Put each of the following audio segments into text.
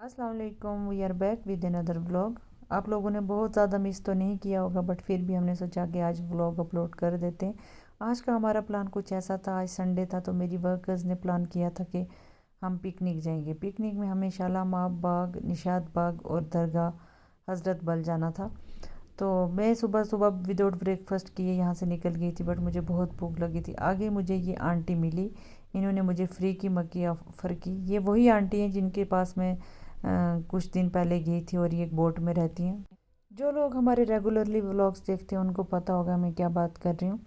अस्सलाम वालेकुम, we are back with another vlog. आप लोगों ने बहुत ज़्यादा मिस तो नहीं किया होगा, बट फिर भी हमने सोचा कि आज व्लॉग अपलोड कर देते हैं। आज का हमारा प्लान कुछ ऐसा था। आज संडे था तो मेरी वर्कर्स ने प्लान किया था कि हम पिकनिक जाएंगे। पिकनिक में हमें शालामार बाग, निशात बाग और दरगाह हज़रत बल जाना था। तो मैं सुबह सुबह विदाउट ब्रेकफास्ट किए यहाँ से निकल गई थी, बट मुझे बहुत भूख लगी थी। आगे मुझे ये आंटी मिली, इन्होंने मुझे फ्री की मक्की ऑफ़र की। ये वही आंटी हैं जिनके पास मैं कुछ दिन पहले गई थी और ये एक बोट में रहती हैं। जो लोग हमारे रेगुलरली व्लॉग्स देखते हैं उनको पता होगा मैं क्या बात कर रही हूँ।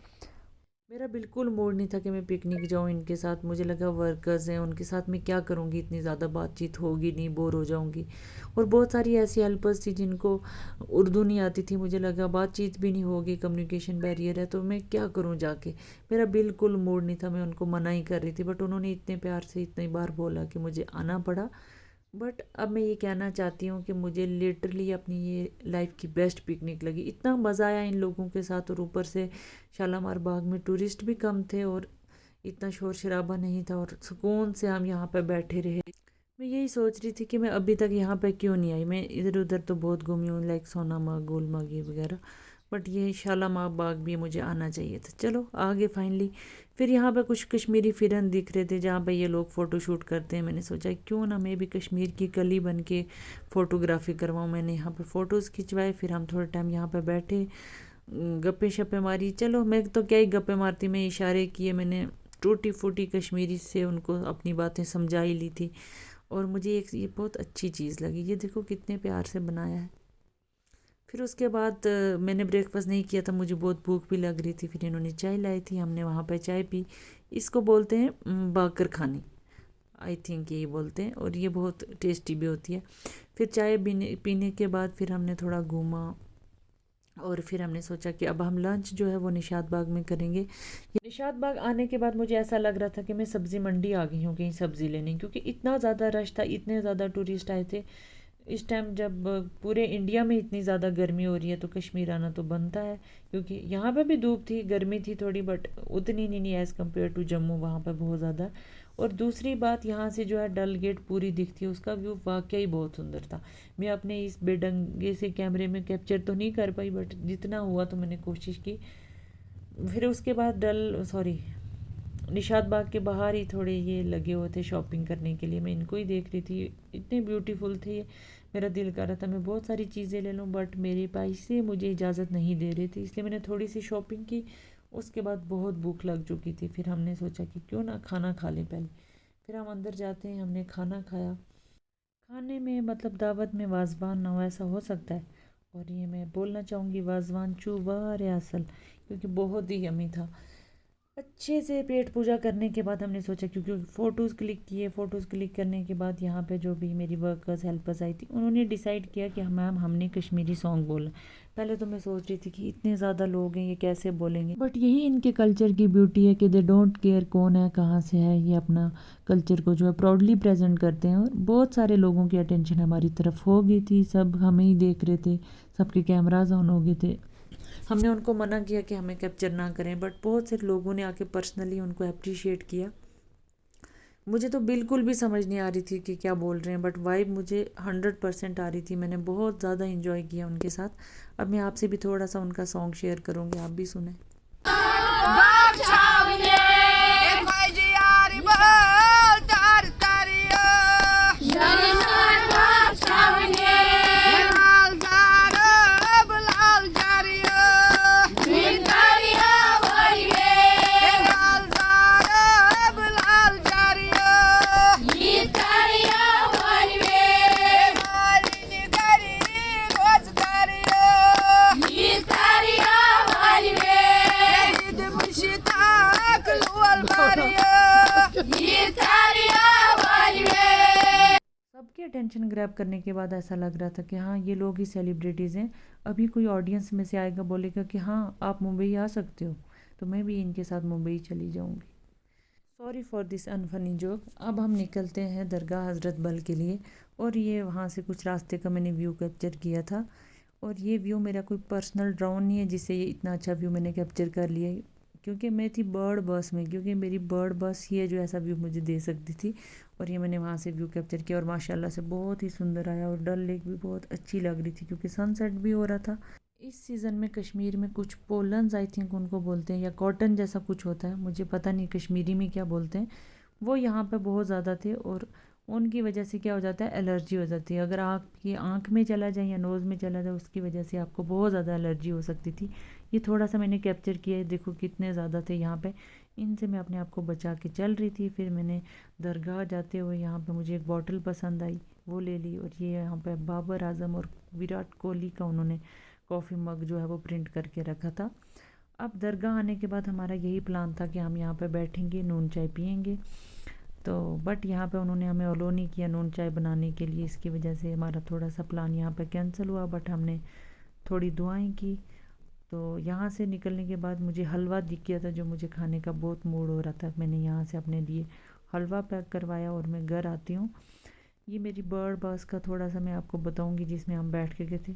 मेरा बिल्कुल मूड नहीं था कि मैं पिकनिक जाऊँ इनके साथ। मुझे लगा वर्कर्स हैं, उनके साथ मैं क्या करूँगी, इतनी ज़्यादा बातचीत होगी नहीं, बोर हो जाऊँगी। और बहुत सारी ऐसी हेल्पर्स थी जिनको उर्दू नहीं आती थी। मुझे लगा बातचीत भी नहीं होगी, कम्युनिकेशन बैरियर है, तो मैं क्या करूँ जाके। मेरा बिल्कुल मूड नहीं था, मैं उनको मना ही कर रही थी, बट उन्होंने इतने प्यार से इतनी बार बोला कि मुझे आना पड़ा। बट अब मैं ये कहना चाहती हूँ कि मुझे लिटरली अपनी ये लाइफ की बेस्ट पिकनिक लगी। इतना मज़ा आया इन लोगों के साथ, और ऊपर से शालामार बाग में टूरिस्ट भी कम थे और इतना शोर शराबा नहीं था, और सुकून से हम यहाँ पर बैठे रहे। मैं यही सोच रही थी कि मैं अभी तक यहाँ पे क्यों नहीं आई। मैं इधर उधर तो बहुत घूमी हूँ, लाइक सोनामार्ग, गुलमर्ग ये वगैरह, बट ये शालामार बाग भी मुझे आना चाहिए था। चलो आगे फाइनली। फिर यहाँ पे कुछ कश्मीरी फिरन दिख रहे थे जहाँ पे ये लोग फ़ोटो शूट करते हैं। मैंने सोचा क्यों ना मैं भी कश्मीर की कली बन के फ़ोटोग्राफी करवाऊँ। मैंने यहाँ पे फ़ोटोज़ खिंचवाए, फिर हम थोड़ा टाइम यहाँ पे बैठे, गप्पे शप्पे मारी। चलो मैं तो क्या ही गप्पे मारती, मैं इशारे किए, मैंने टूटी फूटी कश्मीरी से उनको अपनी बातें समझा ही ली थी। और मुझे एक ये बहुत अच्छी चीज़ लगी, ये देखो कितने प्यार से बनाया है। फिर उसके बाद मैंने ब्रेकफास्ट नहीं किया था, मुझे बहुत भूख भी लग रही थी। फिर इन्होंने चाय लाई थी, हमने वहाँ पे चाय पी। इसको बोलते हैं बाकर खानी, आई थिंक यही बोलते हैं, और ये बहुत टेस्टी भी होती है। फिर चाय पीने पीने के बाद फिर हमने थोड़ा घूमा, और फिर हमने सोचा कि अब हम लंच जो है वो निशात बाग में करेंगे। निशात बाग आने के बाद मुझे ऐसा लग रहा था कि मैं सब्ज़ी मंडी आ गई हूँ कहीं सब्ज़ी लेने, क्योंकि इतना ज़्यादा रश था, इतने ज़्यादा टूरिस्ट आए थे। इस टाइम जब पूरे इंडिया में इतनी ज़्यादा गर्मी हो रही है तो कश्मीर आना तो बनता है, क्योंकि यहाँ पे भी धूप थी, गर्मी थी थोड़ी, बट उतनी नहीं एज़ कम्पेयर टू जम्मू, वहाँ पे बहुत ज़्यादा। और दूसरी बात, यहाँ से जो है डल गेट पूरी दिखती है, उसका व्यू वाकई बहुत सुंदर था। मैं अपने इस बेढंगे से कैमरे में कैप्चर तो नहीं कर पाई, बट जितना हुआ तो मैंने कोशिश की। फिर उसके बाद निशात बाग के बाहर ही थोड़े ये लगे हुए थे शॉपिंग करने के लिए, मैं इनको ही देख रही थी, इतने ब्यूटीफुल थे ये। मेरा दिल कर रहा था मैं बहुत सारी चीज़ें ले लूँ, बट मेरे पैसे मुझे इजाज़त नहीं दे रहे थे, इसलिए मैंने थोड़ी सी शॉपिंग की। उसके बाद बहुत भूख लग चुकी थी, फिर हमने सोचा कि क्यों ना खाना खा लें पहले। फिर हम अंदर जाते हैं, हमने खाना खाया। खाने में मतलब दावत में वाजवान ना हो ऐसा हो सकता है, और ये मैं बोलना चाहूँगी वाजवान चूबार असल, क्योंकि बहुत ही यमी था। अच्छे से पेट पूजा करने के बाद हमने सोचा, क्योंकि फ़ोटोज़ क्लिक किए, फ़ोटोज़ क्लिक करने के बाद यहाँ पे जो भी मेरी वर्कर्स हेल्पर्स आई थी उन्होंने डिसाइड किया कि मैम हमने कश्मीरी सॉन्ग बोलना। पहले तो मैं सोच रही थी कि इतने ज़्यादा लोग हैं ये कैसे बोलेंगे, बट यही इनके कल्चर की ब्यूटी है कि दे डोंट केयर कौन है कहाँ से है, ये अपना कल्चर को जो है प्राउडली प्रेजेंट करते हैं। और बहुत सारे लोगों की अटेंशन हमारी तरफ हो गई थी, सब हमें ही देख रहे थे, सबके कैमराज ऑन हो गए थे। हमने उनको मना किया कि हमें कैप्चर ना करें, बट बहुत से लोगों ने आके पर्सनली उनको अप्रिशिएट किया। मुझे तो बिल्कुल भी समझ नहीं आ रही थी कि क्या बोल रहे हैं, बट वाइब मुझे 100% आ रही थी। मैंने बहुत ज़्यादा इंजॉय किया उनके साथ। अब मैं आपसे भी थोड़ा सा उनका सॉन्ग शेयर करूँगी, आप भी सुने। सबकी अटेंशन ग्रैब करने के बाद ऐसा लग रहा था कि हाँ ये लोग ही सेलिब्रिटीज़ हैं। अभी कोई ऑडियंस में से आएगा, बोलेगा कि हाँ आप मुंबई आ सकते हो, तो मैं भी इनके साथ मुंबई चली जाऊँगी। Sorry for this unfunny joke. अब हम निकलते हैं दरगाह हज़रत बल के लिए, और ये वहाँ से कुछ रास्ते का मैंने व्यू कैप्चर किया था। और ये व्यू मेरा कोई पर्सनल ड्रोन नहीं है जिससे ये इतना अच्छा व्यू मैंने कैप्चर कर लिया है। क्योंकि मैं थी बर्ड बस में, क्योंकि मेरी बर्ड बस ही है जो ऐसा व्यू मुझे दे सकती थी। और ये मैंने वहाँ से व्यू कैप्चर किया और माशाल्लाह से बहुत ही सुंदर आया। और डल लेक भी बहुत अच्छी लग रही थी क्योंकि सनसेट भी हो रहा था। इस सीज़न में कश्मीर में कुछ पोलन्स आई थिंक उनको बोलते हैं, या कॉटन जैसा कुछ होता है, मुझे पता नहीं कश्मीरी में क्या बोलते हैं, वो यहाँ पे बहुत ज़्यादा थे। और उनकी वजह से क्या हो जाता है, एलर्जी हो जाती है। अगर आपकी आँख में चला जाए या नोज़ में चला जाए, उसकी वजह से आपको बहुत ज़्यादा एलर्जी हो सकती थी। ये थोड़ा सा मैंने कैप्चर किया है, देखो कितने ज़्यादा थे यहाँ पे। इनसे मैं अपने आप को बचा के चल रही थी। फिर मैंने दरगाह जाते हुए यहाँ पे मुझे एक बॉटल पसंद आई, वो ले ली। और ये यहाँ पे बाबर आजम और विराट कोहली का उन्होंने कॉफ़ी मग जो है वो प्रिंट करके रखा था। अब दरगाह आने के बाद हमारा यही प्लान था कि हम यहाँ पे बैठेंगे, नून चाय पियेंगे। तो बट यहाँ पे उन्होंने हमें अलो नहीं किया नून चाय बनाने के लिए, इसकी वजह से हमारा थोड़ा सा प्लान यहाँ पे कैंसिल हुआ। बट हमने थोड़ी दुआएं की। तो यहाँ से निकलने के बाद मुझे हलवा दिख गया था जो मुझे खाने का बहुत मूड हो रहा था। मैंने यहाँ से अपने लिए हलवा पैक करवाया और मैं घर आती हूँ। ये मेरी बर्ड बस का थोड़ा सा मैं आपको बताऊँगी जिसमें हम बैठ के गए थे।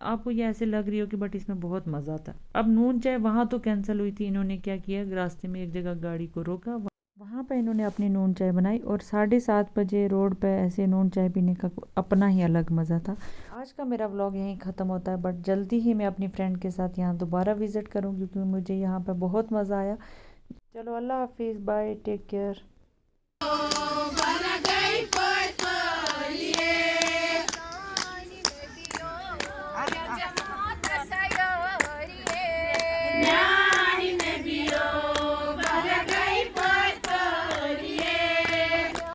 आपको ये ऐसे लग रही हो कि बट इसमें बहुत मज़ा आता। अब नून चाय वहाँ तो कैंसिल हुई थी। इन्होंने क्या किया, रास्ते में एक जगह गाड़ी को रोका, वहाँ पे इन्होंने अपनी नून चाय बनाई और 7:30 बजे रोड पे ऐसे नून चाय पीने का अपना ही अलग मज़ा था। आज का मेरा व्लॉग यहीं ख़त्म होता है, बट जल्दी ही मैं अपनी फ्रेंड के साथ यहाँ दोबारा विज़िट करूँ क्योंकि मुझे यहाँ पे बहुत मज़ा आया। चलो अल्लाह हाफिज़, बाय, टेक केयर।